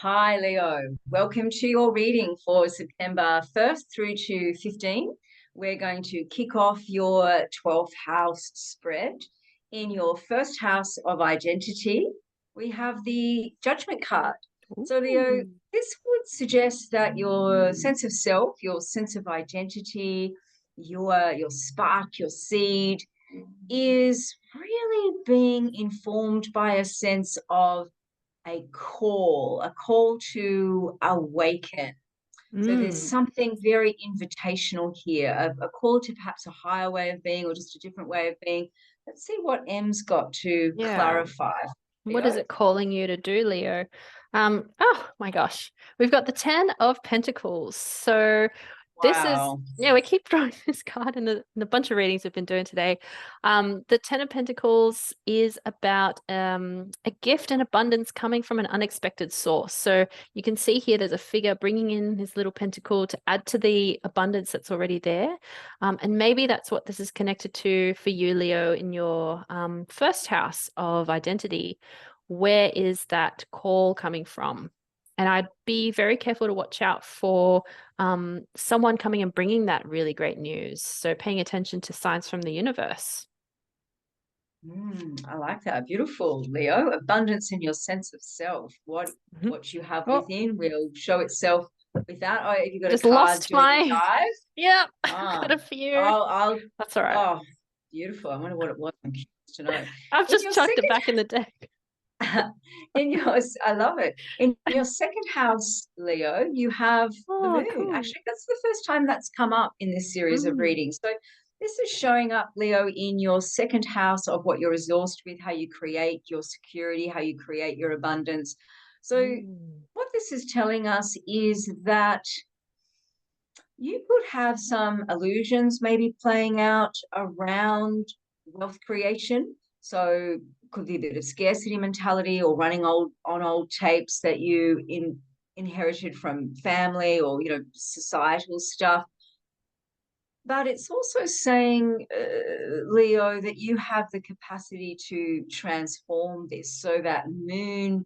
Hi, Leo. Welcome to your reading for September 1st through to 15. We're going to kick off your 12th house spread. In your first house of identity, we have the Judgment card. So, Leo, Ooh. this would suggest that your sense of self, your sense of identity, your spark, your seed is really being informed by a sense of a call to awaken. So there's Mm. something very invitational here, a call to perhaps a higher way of being or just a different way of being. Let's see what M's got to Yeah. clarify. What is Leo? it calling you to do, Leo? Oh my gosh. We've got the 10 of Pentacles. So this is, Wow. yeah, we keep throwing this card in a bunch of readings we've been doing today. The 10 of Pentacles is about a gift and abundance coming from an unexpected source. So you can see here there's a figure bringing in his little pentacle to add to the abundance that's already there. And maybe that's what this is connected to for you, Leo, in your first house of identity. Where is that call coming from? And I'd be very careful to watch out for someone coming and bringing that really great news. So paying attention to signs from the universe. I like that. Beautiful, Leo. Abundance in your sense of self. Mhm. What you have Oh, within will show itself without. Oh, have you got a just card lost doing a my, dive? yeah, Ah, got a few. I'll. That's all right. Oh, beautiful. I wonder what it was. I'm curious to know. I've In just your chucked it second, back in the deck. I love it. In your second house, Leo, you have the Oh, moon. cool. Actually, that's the first time that's come up in this series of Mm. readings. So this is showing up, Leo, in your second house of what you're resourced with, how you create your security, how you create your abundance. So Mm. what this is telling us is that you could have some illusions maybe playing out around wealth creation. So could be a bit of scarcity mentality or running on old tapes that inherited from family or societal stuff. But it's also saying, Leo, that you have the capacity to transform this. So that moon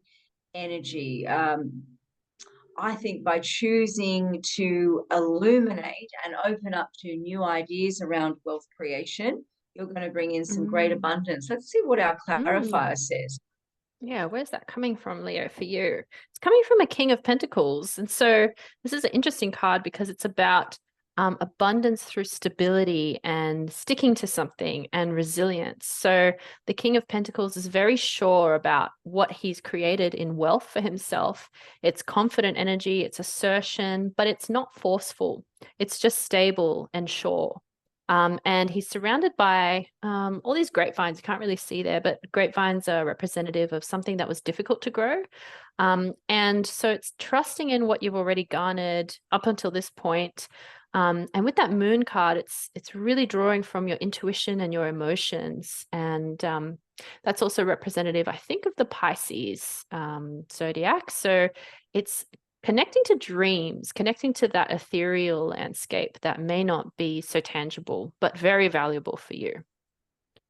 energy, I think by choosing to illuminate and open up to new ideas around wealth creation, you're going to bring in some great Mm. abundance. Let's see what our Mm. clarifier says. Yeah, where's that coming from, Leo, for you? It's coming from a King of Pentacles. And so this is an interesting card because it's about abundance through stability and sticking to something and resilience. So the King of Pentacles is very sure about what he's created in wealth for himself. It's confident energy, it's assertion, but it's not forceful. It's just stable and sure. And he's surrounded by all these grapevines. You can't really see there, but grapevines are representative of something that was difficult to grow. And so it's trusting in what you've already garnered up until this point. And with that moon card, it's really drawing from your intuition and your emotions. And that's also representative, I think, of the Pisces zodiac. So it's connecting to dreams, connecting to that ethereal landscape that may not be so tangible, but very valuable for you.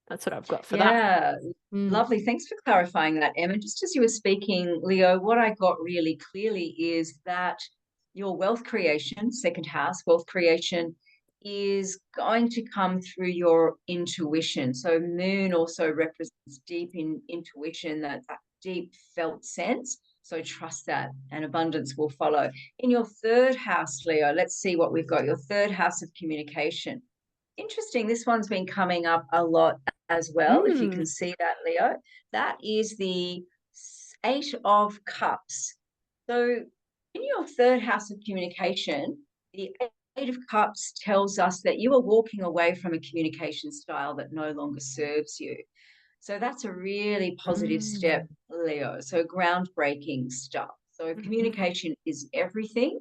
That's what I've got for that. Yeah, Mm. lovely. Thanks for clarifying that, Emma. Just as you were speaking, Leo, what I got really clearly is that your wealth creation, second house, wealth creation is going to come through your intuition. So moon also represents deep in intuition, that deep felt sense. So trust that and abundance will follow. In your third house, Leo, let's see what we've got. Your third house of communication. Interesting. This one's been coming up a lot as well, if you can Mm. see that, Leo. That is the Eight of Cups. So, in your third house of communication, the Eight of Cups tells us that you are walking away from a communication style that no longer serves you. So, that's a really positive step, Mm. Leo. So, groundbreaking stuff. So, Mhm. communication is everything.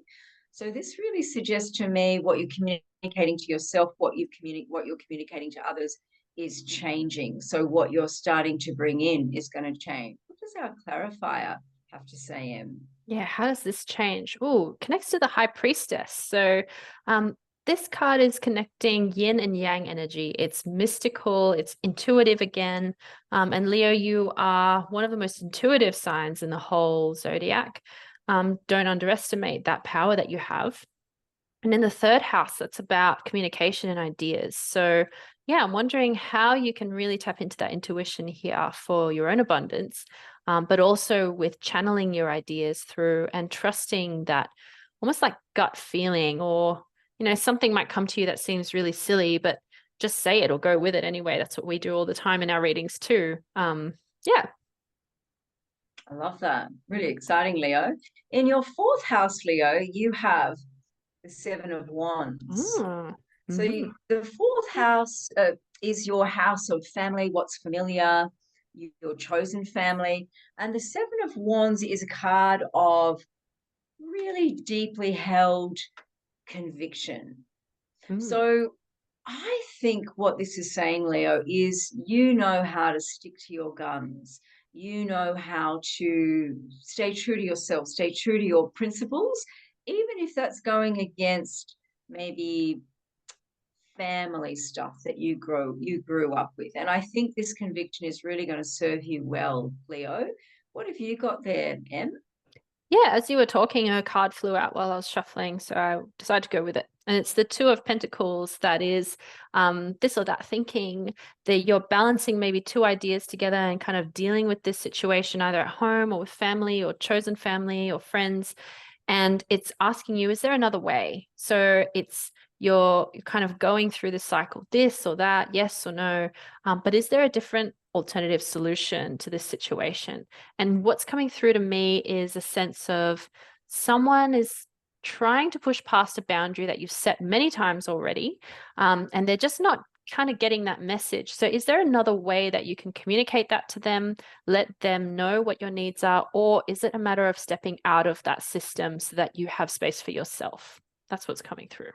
So, this really suggests to me what you're communicating to yourself, what you're communicating to others is changing. So what you're starting to bring in is going to change. What does our clarifier have to say, Em? Yeah, how does this change? Oh, connects to the High Priestess. So, this card is connecting yin and yang energy. It's mystical, it's intuitive again. And Leo, you are one of the most intuitive signs in the whole zodiac. Don't underestimate that power that you have. And in the third house, that's about communication and ideas. So, yeah, I'm wondering how you can really tap into that intuition here for your own abundance, but also with channeling your ideas through and trusting that almost like gut feeling, or, something might come to you that seems really silly, but just say it or go with it anyway. That's what we do all the time in our readings too. Yeah. I love that. Really exciting, Leo. In your fourth house, Leo, you have the Seven of Wands. Mm. So Mhm. the fourth house is your house of family, what's familiar, your chosen family. And the Seven of Wands is a card of really deeply held conviction. Mm. So I think what this is saying, Leo, is you know how to stick to your guns. You know how to stay true to yourself, stay true to your principles, even if that's going against maybe family stuff that you grew up with. And I think this conviction is really going to serve you well, Leo. What have you got there, Em? Yeah, as you were talking, a card flew out while I was shuffling, so I decided to go with it. And it's the Two of Pentacles. That is this or that thinking, that you're balancing maybe two ideas together and kind of dealing with this situation either at home or with family or chosen family or friends. And it's asking you, is there another way? So it's you're kind of going through the cycle, this or that, yes or no. But is there a different alternative solution to this situation? And what's coming through to me is a sense of someone is trying to push past a boundary that you've set many times already, and they're just not kind of getting that message. So, is there another way that you can communicate that to them, let them know what your needs are, or is it a matter of stepping out of that system so that you have space for yourself? That's what's coming through.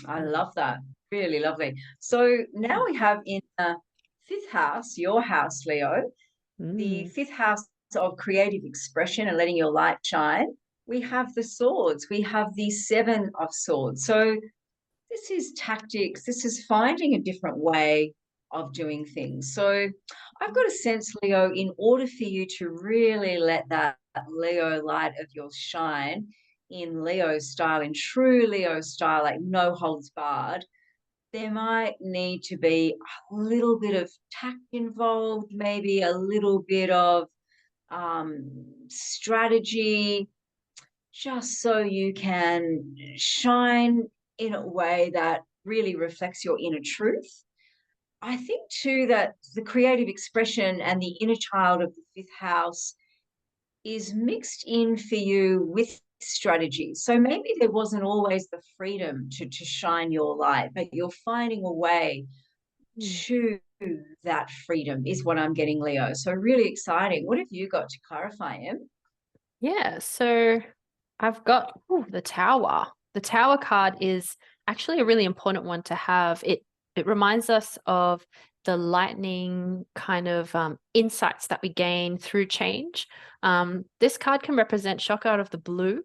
I love that. Really lovely. So now we have in the fifth house, your house, Leo, the Mm. fifth house of creative expression and letting your light shine. We have the swords. We have the Seven of Swords. So this is tactics. This is finding a different way of doing things. So I've got a sense, Leo, in order for you to really let that Leo light of yours shine in Leo style, in true Leo style, like no holds barred, there might need to be a little bit of tact involved, maybe a little bit of strategy, just so you can shine in a way that really reflects your inner truth. I think too that the creative expression and the inner child of the fifth house is mixed in for you with strategy. So maybe there wasn't always the freedom to shine your light, but you're finding a way Mm. to that freedom, is what I'm getting, Leo. So really exciting. What have you got to clarify, Em? Yeah, so I've got the Tower. The Tower card is actually a really important one to have. It reminds us of the lightning kind of insights that we gain through change. This card can represent shock out of the blue,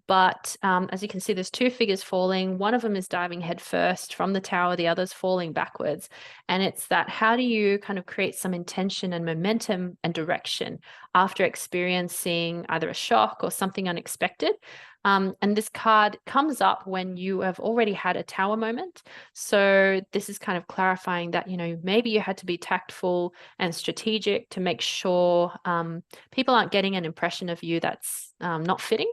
but as you can see, there's two figures falling. One of them is diving headfirst from the tower, the other's falling backwards. And it's that how do you kind of create some intention and momentum and direction after experiencing either a shock or something unexpected. And this card comes up when you have already had a tower moment. So this is kind of clarifying that, maybe you had to be tactful and strategic to make sure people aren't getting an impression of you that's not fitting.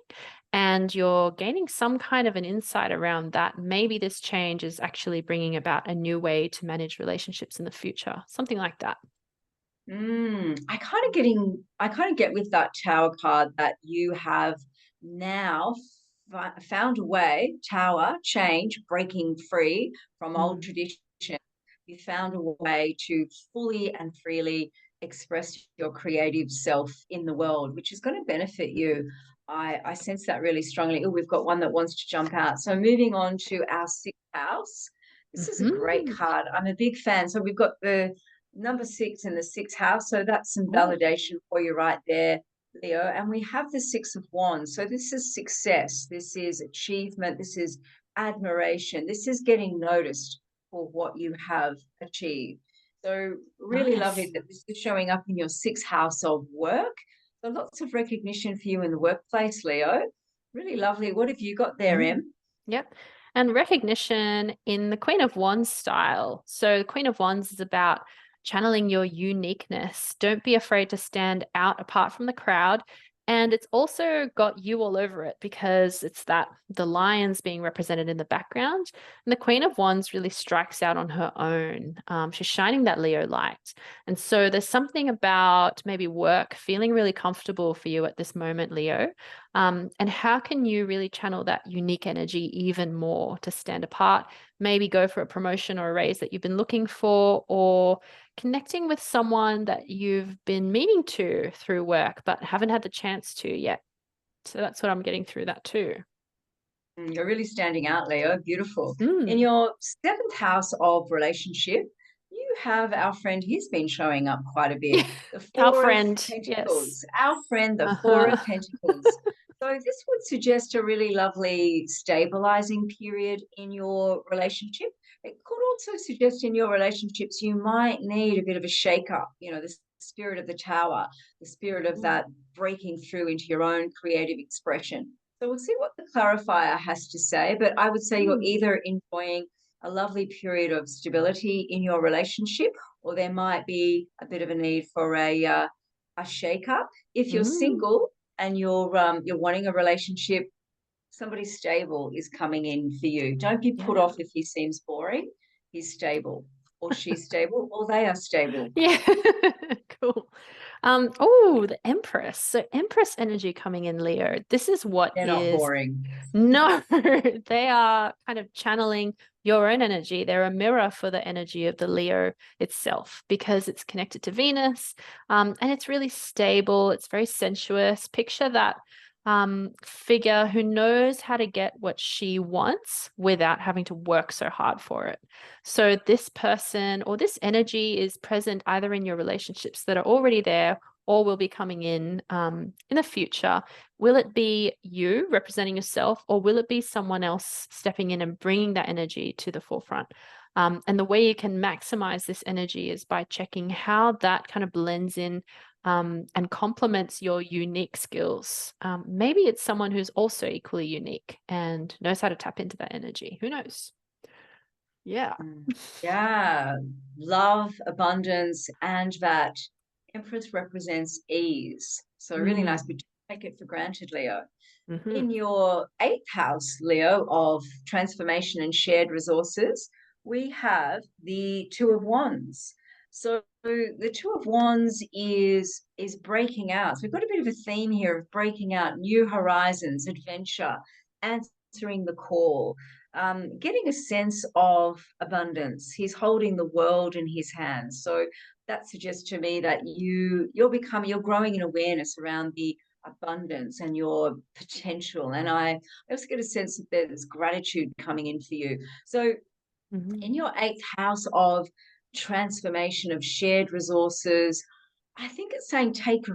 And you're gaining some kind of an insight around that. Maybe this change is actually bringing about a new way to manage relationships in the future, something like that. I kind of get with that tower card that you have now found a way, tower, change, breaking free from old Mm. tradition. You found a way to fully and freely express your creative self in the world, which is going to benefit you. I sense that really strongly. Oh, we've got one that wants to jump out. So moving on to our sixth house. This is a great Mhm. card. I'm a big fan. So we've got the number six in the sixth house. So that's some Oh, validation for you right there, Leo. And we have the Six of Wands. So this is success. This is achievement. This is admiration. This is getting noticed for what you have achieved. So really lovely nice. that this is showing up in your sixth house of work. So lots of recognition for you in the workplace, Leo. Really lovely. What have you got there, Em? Yep. And recognition in the Queen of Wands style. So the Queen of Wands is about channeling your uniqueness. Don't be afraid to stand out apart from the crowd. And it's also got you all over it because it's that the lions being represented in the background. And the Queen of Wands really strikes out on her own. She's shining that Leo light. And so there's something about maybe work feeling really comfortable for you at this moment, Leo. And how can you really channel that unique energy even more to stand apart? Maybe go for a promotion or a raise that you've been looking for, or connecting with someone that you've been meaning to through work but haven't had the chance to yet. So that's what I'm getting through that too. You're really standing out, Leo. Beautiful. In Mm. your seventh house of relationship, you have our friend. He's been showing up quite a bit. The Our Four of friend, yes. Pentacles. Our friend, the Four Uh-huh. of Pentacles. So this would suggest a really lovely stabilizing period in your relationship. It could also suggest in your relationships you might need a bit of a shake-up, the spirit of the tower, the spirit of that breaking through into your own creative expression. So we'll see what the clarifier has to say, but I would say you're Mm. either enjoying a lovely period of stability in your relationship, or there might be a bit of a need for a shake up. If you're Mm. single and you're wanting a relationship, somebody stable is coming in for you. Don't be put Yeah. off if he seems boring. He's stable, or she's stable, or they are stable. Yeah. Cool. Oh, the Empress. So Empress energy coming in, Leo. This is what They're not is boring. no, they are kind of channeling your own energy. They're a mirror for the energy of the Leo itself because it's connected to Venus, and it's really stable. It's very sensuous. Picture that figure who knows how to get what she wants without having to work so hard for it. So this person or this energy is present either in your relationships that are already there or will be coming in the future. Will it be you representing yourself, or will it be someone else stepping in and bringing that energy to the forefront? And the way you can maximize this energy is by checking how that kind of blends in and complements your unique skills. Maybe it's someone who's also equally unique and knows how to tap into that energy. Who knows? Yeah. Yeah, love, abundance, and that Empress represents ease. So really nice. Mm. We don't take it for granted, Leo. Hmm. In your eighth house, Leo, of transformation and shared resources, we have the Two of Wands. So the Two of Wands is breaking out. So we've got a bit of a theme here of breaking out, new horizons, adventure, answering the call, getting a sense of abundance. He's holding the world in his hands. So that suggests to me that you're growing in awareness around the abundance and your potential. And I also get a sense that there's gratitude coming in for you. So Hmm. in your eighth house of transformation of shared resources, I think it's saying take a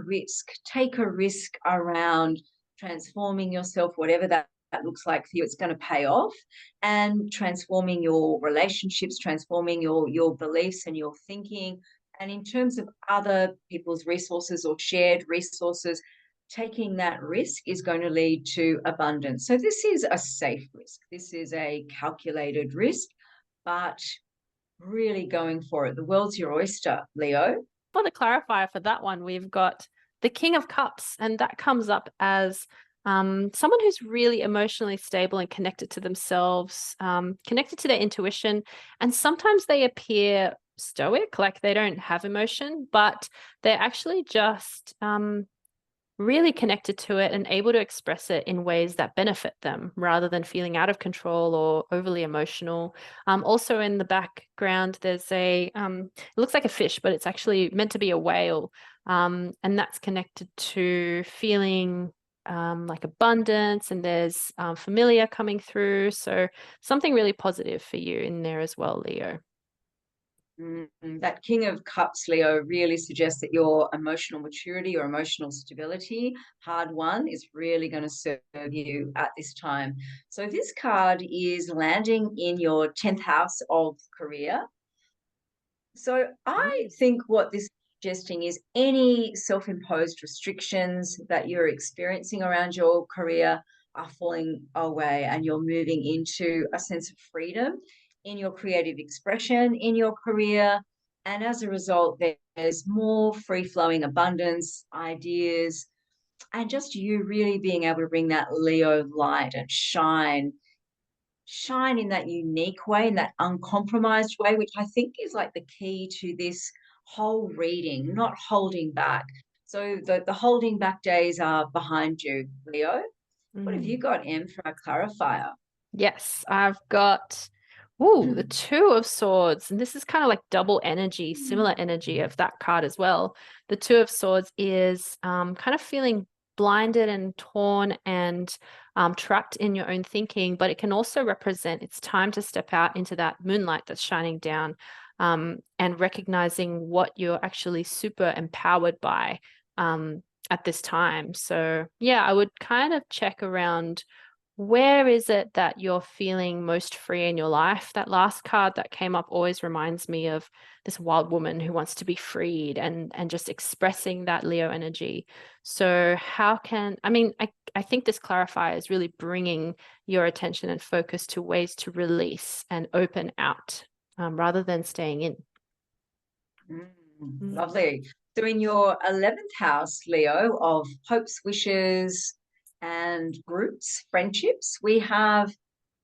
risk around transforming yourself, whatever that looks like for you. It's going to pay off, and transforming your relationships, transforming your beliefs and your thinking. And in terms of other people's resources or shared resources, taking that risk is going to lead to abundance. So this is a safe risk. This is a calculated risk, but really going for it. The world's your oyster, Leo. For the clarifier for that one, we've got the King of Cups, and that comes up as someone who's really emotionally stable and connected to themselves, connected to their intuition, and sometimes they appear stoic, like they don't have emotion, but they're actually just really connected to it and able to express it in ways that benefit them rather than feeling out of control or overly emotional. Also in the background, there's it looks like a fish, but it's actually meant to be a whale. And that's connected to feeling like abundance, and there's familiar coming through. So something really positive for you in there as well, Leo. That King of Cups, Leo, really suggests that your emotional maturity, your emotional stability, hard won, is really going to serve you at this time. So this card is landing in your 10th house of career. So I Mm. think what this suggesting is any self-imposed restrictions that you're experiencing around your career are falling away, and you're moving into a sense of freedom in your creative expression in your career. And as a result, there's more free-flowing abundance, ideas, and just you really being able to bring that Leo light and shine in that unique way, in that uncompromised way, which I think is like the key to this whole reading, not holding back. So the holding back days are behind you, Leo. What have you got, Em, for our clarifier? Yes, I've got the Two of Swords, and this is kind of like double energy, similar energy of that card as well. The Two of Swords is kind of feeling blinded and torn and trapped in your own thinking, but it can also represent it's time to step out into that moonlight that's shining down, and recognizing what you're actually super empowered by at this time. So yeah, I would kind of check around, where is it that you're feeling most free in your life? That last card that came up always reminds me of this wild woman who wants to be freed, and just expressing that Leo energy. So how can, I think this clarifier is really bringing your attention and focus to ways to release and open out, rather than staying in. Lovely. So in your 11th house, Leo, of hopes, wishes, and groups, friendships, we have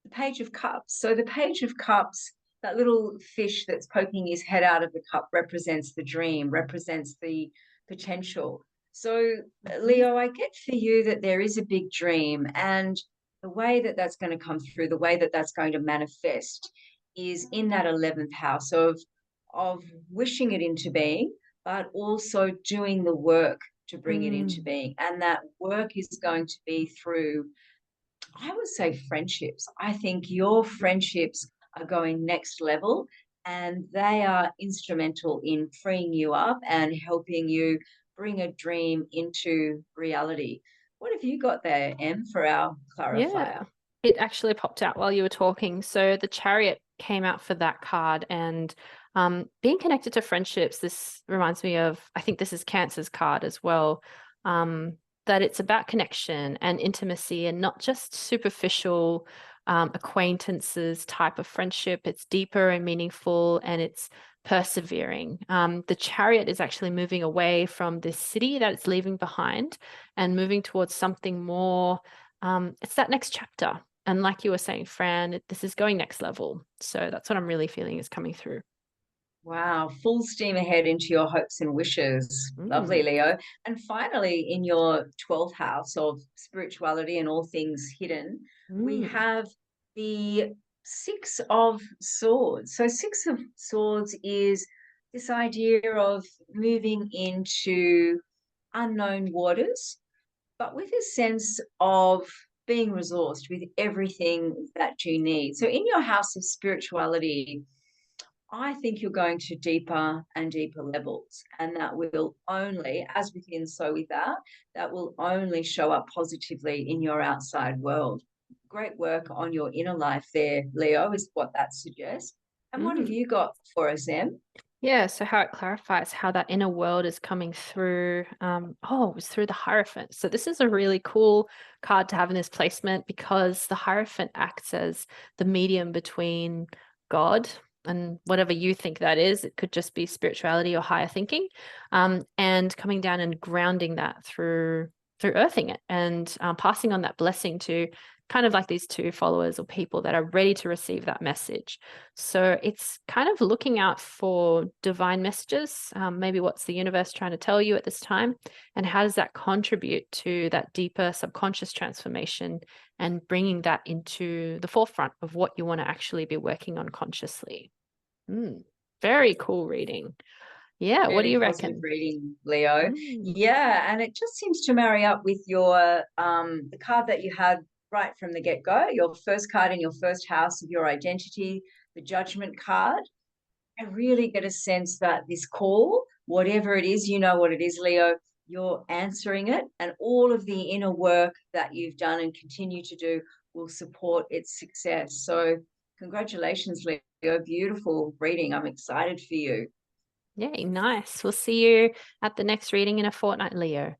the Page of Cups. So the Page of Cups, that little fish that's poking his head out of the cup, represents the dream, represents the potential. So, Leo, I get for you that there is a big dream, and the way that that's going to come through, the way that that's going to manifest, is in that 11th house of wishing it into being, but also doing the work to bring it into being. And that work is going to be through, I would say, friendships. I think your friendships are going next level, and they are instrumental in freeing you up and helping you bring a dream into reality. What have you got there, Em, for our Yeah, clarifier? it actually popped out while you were talking. So the Chariot came out for that card, and being connected to friendships, this reminds me of, I think this is Cancer's card as well, that it's about connection and intimacy, and not just superficial acquaintances type of friendship. It's deeper and meaningful, and it's persevering. The Chariot is actually moving away from this city that it's leaving behind and moving towards something more. It's that next chapter. And like you were saying, Fran, this is going next level. So that's what I'm really feeling is coming through. Wow, full steam ahead into your hopes and wishes. Lovely, Leo. And finally, in your 12th house of spirituality and all things hidden, we have the Six of Swords. So, Six of Swords is this idea of moving into unknown waters, but with a sense of being resourced with everything that you need. So, in your house of spirituality, I think you're going to deeper and deeper levels, and that will only, as within, so without, that will only show up positively in your outside world. Great work on your inner life there, Leo, is what that suggests. And what have you got for us, Em? Yeah, so how it clarifies how that inner world is coming through. It was through the Hierophant. So this is a really cool card to have in this placement, because the Hierophant acts as the medium between God and whatever you think that is. It could just be spirituality or higher thinking, and coming down and grounding that through earthing it, and passing on that blessing to kind of like these two followers or people that are ready to receive that message. So it's kind of looking out for divine messages, maybe what's the universe trying to tell you at this time, and how does that contribute to that deeper subconscious transformation, and bringing that into the forefront of what you want to actually be working on consciously. Very cool reading. Yeah, what do Really you positive reckon? reading, Leo. Yeah, and it just seems to marry up with your the card that you had right from the get-go, your first card in your first house of your identity, the Judgment card. I really get a sense that this call, whatever it is, you know what it is, Leo, you're answering it, and all of the inner work that you've done and continue to do will support its success. So, congratulations, Leo. Beautiful reading. I'm excited for you. Yay, nice. We'll see you at the next reading in a fortnight, Leo.